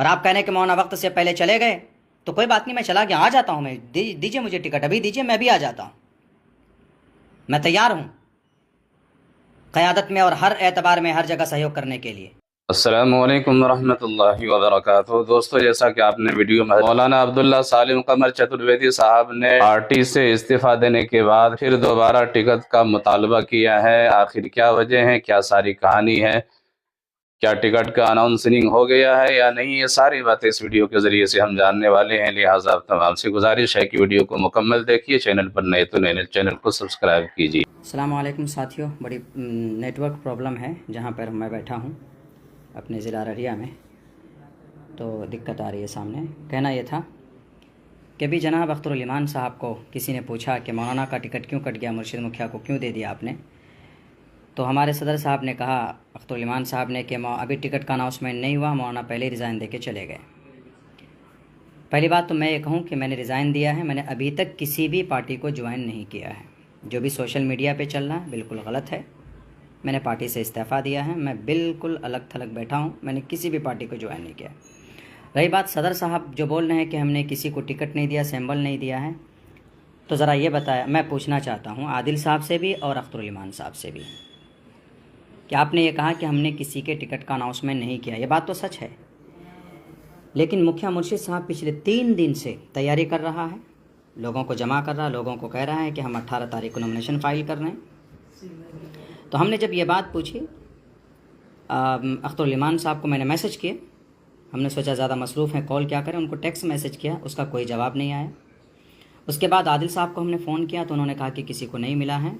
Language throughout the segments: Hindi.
और आप कहने के मौलाना वक्त से पहले चले गए, तो कोई बात नहीं, मैं चला गया, आ जाता हूँ मैं, दीजिए मुझे टिकट, अभी दीजिए, मैं भी आ जाता हूँ, मैं तैयार हूँ क़यादत में और हर एतबार में हर जगह सहयोग करने के लिए। अस्सलामुअलैकुम वरहमतुल्लाहि वबरकातुहू। दोस्तों, जैसा कि आपने वीडियो में मौलाना अब्दुल्ला सालिम कमर चतुर्वेदी साहब ने पार्टी से इस्तीफा देने के बाद फिर दोबारा टिकट का मुतालबा किया है, आखिर क्या वजह है, क्या सारी कहानी है, क्या टिकट का अनाउंसिंग हो गया है या नहीं, ये सारी बातें इस वीडियो के जरिए से हम जानने वाले हैं। लिहाजा आप तमाम से गुजारिश है कि वीडियो को मुकम्मल देखिए। चैनल पर नए तो नए चैनल को सब्सक्राइब कीजिए। अस्सलाम वालेकुम साथियों, बड़ी नेटवर्क प्रॉब्लम है जहाँ पर मैं बैठा हूँ अपने ज़िला अररिया में, तो दिक्कत आ रही है सामने। कहना यह था कि भी जनाब अख्तरुल ईमान साहब को किसी ने पूछा कि मौलाना का टिकट क्यों कट गया, मुर्शिद मुखिया को क्यों दे दिया आपने, तो हमारे सदर साहब ने कहा, अख्तरुल ईमान साहब ने, कि अभी टिकट का अनाउंसमेंट नहीं हुआ, मौलाना पहले ही रिज़ाइन दे के चले गए। पहली बात तो मैं ये कहूँ कि मैंने रिज़ाइन दिया है, मैंने अभी तक किसी भी पार्टी को ज्वाइन नहीं किया है। जो भी सोशल मीडिया पे चल रहा है बिल्कुल गलत है। मैंने पार्टी से इस्तीफ़ा दिया है, मैं बिल्कुल अलग थलग बैठा हूँ, मैंने किसी भी पार्टी को ज्वाइन नहीं किया। रही बात सदर साहब जो बोल रहे हैं कि हमने किसी को टिकट नहीं दिया, सिंबल नहीं दिया है, तो ज़रा ये बताया, मैं पूछना चाहता हूँ आदिल साहब से भी और अख्तरुल ईमान साहब से भी कि आपने ये कहा कि हमने किसी के टिकट का अनाउंसमेंट नहीं किया, ये बात तो सच है, लेकिन मुखिया मुर्शिद साहब पिछले 3 दिन से तैयारी कर रहा है, लोगों को जमा कर रहा है, लोगों को कह रहा है कि हम 18 तारीख को नॉमिनेशन फ़ाइल कर रहे हैं। तो हमने जब ये बात पूछी अख्तरुल ईमान साहब को, मैंने मैसेज किए, हमने सोचा ज़्यादा मसरूफ़ हैं, कॉल क्या करें, उनको टेक्स्ट मैसेज किया, उसका कोई जवाब नहीं आया। उसके बाद आदिल साहब को हमने फ़ोन किया तो उन्होंने कहा कि किसी को नहीं मिला है।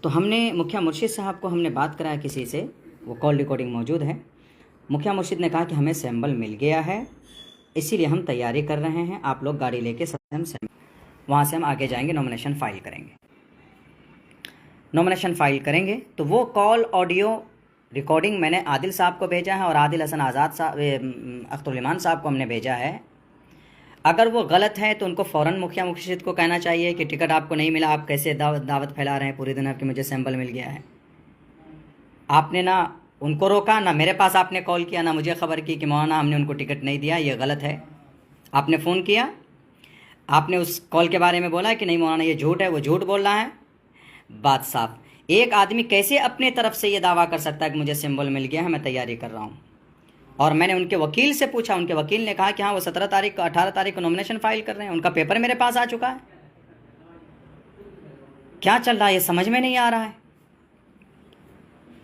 तो हमने मुखिया मुर्शिद साहब को हमने बात कराया किसी से, वो कॉल रिकॉर्डिंग मौजूद है। मुखिया मुर्शिद ने कहा कि हमें सैम्बल मिल गया है, इसीलिए हम तैयारी कर रहे हैं, आप लोग गाड़ी लेके हम वहाँ से हम आगे जाएंगे, नॉमिनेशन फ़ाइल करेंगे। नॉमिनेशन फ़ाइल करेंगे तो वो कॉल ऑडियो रिकॉर्डिंग मैंने आदिल साहब को भेजा है और आदिल हसन आज़ाद साहब, अख्तरुल ईमान साहब को हमने भेजा है। अगर वो गलत है तो उनको फ़ौरन मुखिया मुर्शिद को कहना चाहिए कि टिकट आपको नहीं मिला, आप कैसे दावत फैला रहे हैं पूरी दुनिया कि मुझे सैम्बल मिल गया है। आपने ना उनको रोका, ना मेरे पास आपने कॉल किया, ना मुझे ख़बर की कि मौलाना हमने उनको टिकट नहीं दिया, ये गलत है। आपने फ़ोन किया, आपने उस कॉल के बारे में बोला कि नहीं मौलाना ये झूठ है, वो झूठ बोल रहा है, बात साफ। एक आदमी कैसे अपने तरफ से ये दावा कर सकता है कि मुझे सिंबल मिल गया है, मैं तैयारी कर रहा हूँ। और मैंने उनके वकील से पूछा, उनके वकील ने कहा कि हाँ वो 17 तारीख को 18 तारीख को नॉमिनेशन फ़ाइल कर रहे हैं, उनका पेपर मेरे पास आ चुका है। क्या चल रहा है ये समझ में नहीं आ रहा है।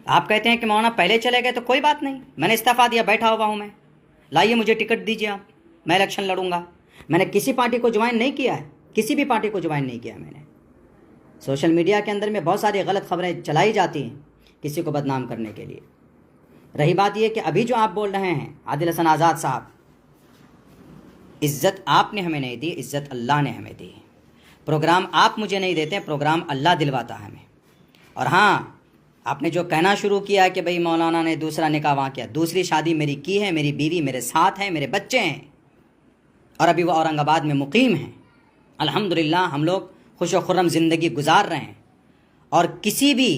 आप कहते हैं कि मौलाना पहले चले गए, तो कोई बात नहीं, मैंने इस्तीफ़ा दिया, बैठा हुआ हूँ मैं, लाइए मुझे टिकट दीजिए आप, मैं इलेक्शन लड़ूंगा। मैंने किसी पार्टी को ज्वाइन नहीं किया है, किसी भी पार्टी को ज्वाइन नहीं किया मैंने। सोशल मीडिया के अंदर में बहुत सारी गलत खबरें चलाई जाती हैं किसी को बदनाम करने के लिए। रही बात यह कि अभी जो आप बोल रहे हैं आदिल हसन आज़ाद साहब, इज़्ज़त आपने हमें नहीं दी, इज़्ज़त अल्लाह ने हमें दी। प्रोग्राम आप मुझे नहीं देते, प्रोग्राम अल्लाह दिलवाता है हमें। और हाँ, आपने जो कहना शुरू किया कि भाई मौलाना ने दूसरा निकाह वहाँ किया, दूसरी शादी मेरी की है, मेरी बीवी मेरे साथ है, मेरे बच्चे हैं, और अभी वो औरंगाबाद में मुकीम हैं। अल्हम्दुलिल्लाह हम लोग खुश व खुर्रम ज़िंदगी गुजार रहे हैं। और किसी भी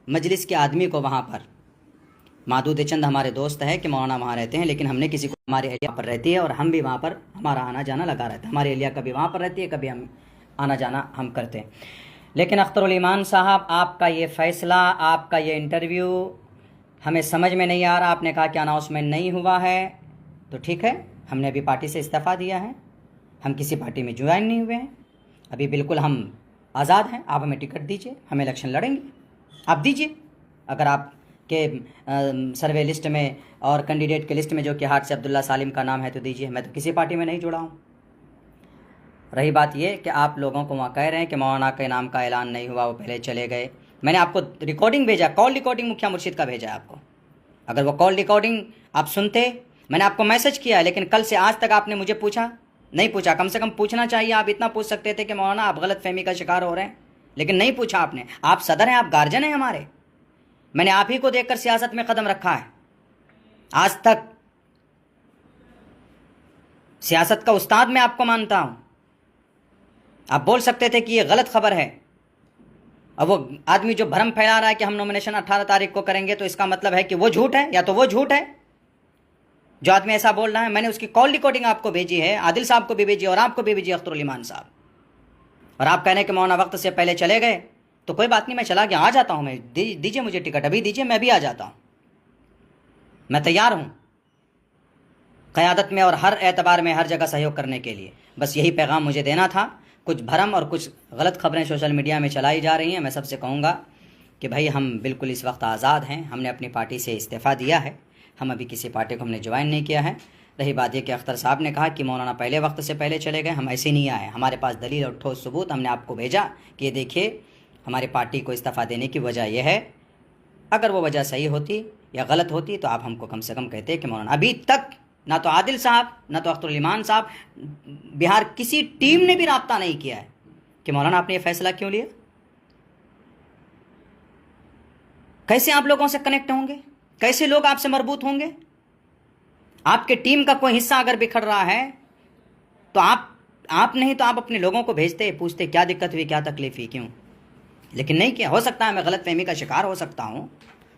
मजलिस के आदमी को वहाँ पर, मादूद चंद हमारे दोस्त है कि मौलाना वहाँ रहते हैं, लेकिन हमने किसी को, हमारे एरिया पर रहती है और हम भी वहाँ पर, हमारा आना जाना लगा रहता है, हमारे एरिया कभी वहाँ पर रहती है, कभी हम आना जाना हम करते हैं। लेकिन अख्तरुल ईमान साहब, आपका ये फ़ैसला, आपका ये इंटरव्यू हमें समझ में नहीं आ रहा। आपने कहा कि अनाउंसमेंट नहीं हुआ है, तो ठीक है, हमने अभी पार्टी से इस्तीफ़ा दिया है, हम किसी पार्टी में ज्वाइन नहीं हुए हैं, अभी बिल्कुल हम आज़ाद हैं। आप हमें टिकट दीजिए, हम इलेक्शन लड़ेंगे, आप दीजिए। अगर आप के सर्वे लिस्ट में और कैंडिडेट के लिस्ट में जो कि हाथ से अब्दुल्ला सालिम का नाम है तो दीजिए, मैं तो किसी पार्टी में नहीं जुड़ा हूँ। रही बात ये कि आप लोगों को वहाँ कह रहे हैं कि मौलाना के नाम का ऐलान नहीं हुआ, वो पहले चले गए। मैंने आपको रिकॉर्डिंग भेजा, कॉल रिकॉर्डिंग मुखिया मुर्शिद का भेजा है आपको, अगर वो कॉल रिकॉर्डिंग आप सुनते। मैंने आपको मैसेज किया है, लेकिन कल से आज तक आपने मुझे पूछा नहीं, पूछा, कम से कम पूछना चाहिए। आप इतना पूछ सकते थे कि मौलाना आप गलत फहमी का शिकार हो रहे हैं, लेकिन नहीं पूछा आपने। आप सदर हैं, आप गार्जियन हैं हमारे, मैंने आप ही को देखकर सियासत में कदम रखा है, आज तक सियासत का उस्ताद मैं आपको मानता हूं। आप बोल सकते थे कि ये गलत खबर है, अब वो आदमी जो भ्रम फैला रहा है कि हम नॉमिनेशन 18 तारीख को करेंगे, तो इसका मतलब है कि वो झूठ है, या तो वो झूठ है जो आदमी ऐसा बोल रहा है, मैंने उसकी कॉल रिकॉर्डिंग आपको भेजी है, आदिल साहब को भी भेजी और आपको भी भेजी, अख्तरुल ईमान साहब। और आप कहने के मौलाना वक्त से पहले चले गए, तो कोई बात नहीं, मैं चला गया, आ जाता हूँ मैं, दीजिए मुझे टिकट, अभी दीजिए, मैं भी आ जाता हूँ, मैं तैयार हूँ क़यादत में और हर एतबार में हर जगह सहयोग करने के लिए। बस यही पैगाम मुझे देना था। कुछ भरम और कुछ गलत खबरें सोशल मीडिया में चलाई जा रही हैं। मैं सबसे कहूँगा कि भाई हम बिल्कुल इस वक्त आज़ाद हैं। हमने अपनी पार्टी से इस्तीफ़ा दिया है, हम अभी किसी पार्टी को हमने ज्वाइन नहीं किया है। रही बात ये कि अख्तर साहब ने कहा कि मौलाना पहले वक्त से पहले चले गए, हम ऐसे नहीं आए, हमारे पास दलील और ठोस सबूत हमने आपको भेजा कि ये देखिए हमारी पार्टी को इस्तीफ़ा देने की वजह यह है। अगर वो वजह सही होती या गलत होती तो आप हमको कम से कम कहते कि मौलाना, अभी तक ना तो आदिल साहब ना तो अख्तरुल ईमान साहब, बिहार किसी टीम ने भी राब्ता नहीं किया है कि मौलाना आपने ये फैसला क्यों लिया। कैसे आप लोगों से कनेक्ट होंगे, कैसे लोग आपसे मरबूत होंगे। आपके टीम का कोई हिस्सा अगर बिखर रहा है तो आप नहीं तो आप अपने लोगों को भेजते, पूछते क्या दिक्कत हुई, क्या तकलीफ हुई, क्यों। लेकिन नहीं किया। हो सकता है मैं गलतफहमी का शिकार हो सकता हूँ,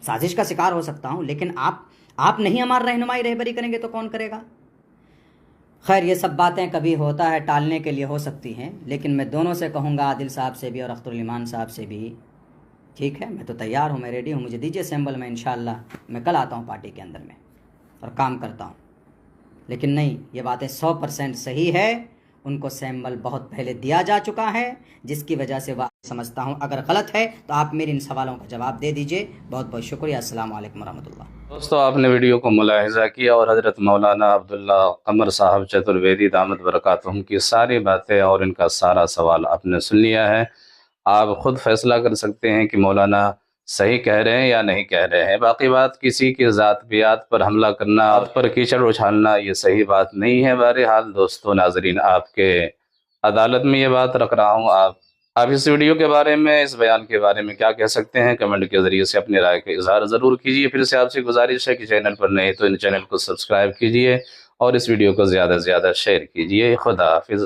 साजिश का शिकार हो सकता हूँ, लेकिन आप नहीं हमारी रहनुमाई रहबरी करेंगे तो कौन करेगा। खैर ये सब बातें कभी होता है टालने के लिए हो सकती हैं, लेकिन मैं दोनों से कहूँगा, आदिल साहब से भी और अख्तरुल ईमान साहब से भी, ठीक है मैं तो तैयार हूँ, मैं रेडी हूँ, मुझे दीजिए सैम्बल, मैं इंशाअल्लाह मैं कल आता हूँ पार्टी के अंदर में और काम करता हूँ। लेकिन नहीं, ये बातें 100% सही है, उनको सैम्बल बहुत पहले दिया जा चुका है, जिसकी वजह से वह समझता हूँ अगर गलत है तो आप मेरे इन सवालों का जवाब दे दीजिए। बहुत बहुत शुक्रिया। अस्सलाम वालेकुम रहमतुल्लाह। दोस्तों आपने वीडियो को मुलाहिज़ा किया और हज़रत मौलाना अब्दुल्ला कमर साहब चतुर्वेदी दामद बरकातुहुम की सारी बातें और इनका सारा सवाल आपने सुन लिया है। आप ख़ुद फैसला कर सकते हैं कि मौलाना सही कह रहे हैं या नहीं कह रहे हैं। बाकी बात किसी की ज़ात-बियात पर हमला करना, आप पर कीचड़ उछालना, ये सही बात नहीं है। बहरहाल दोस्तों नाज़रीन, आपके अदालत में ये बात रख रहा हूँ। आप इस वीडियो के बारे में, इस बयान के बारे में क्या कह सकते हैं, कमेंट के ज़रिए से अपनी राय का इज़हार ज़रूर कीजिए। फिर से आपसे गुजारिश है कि चैनल पर नए तो इन चैनल को सब्सक्राइब कीजिए और इस वीडियो को ज़्यादा से ज़्यादा शेयर कीजिए। खुदा हाफिज़।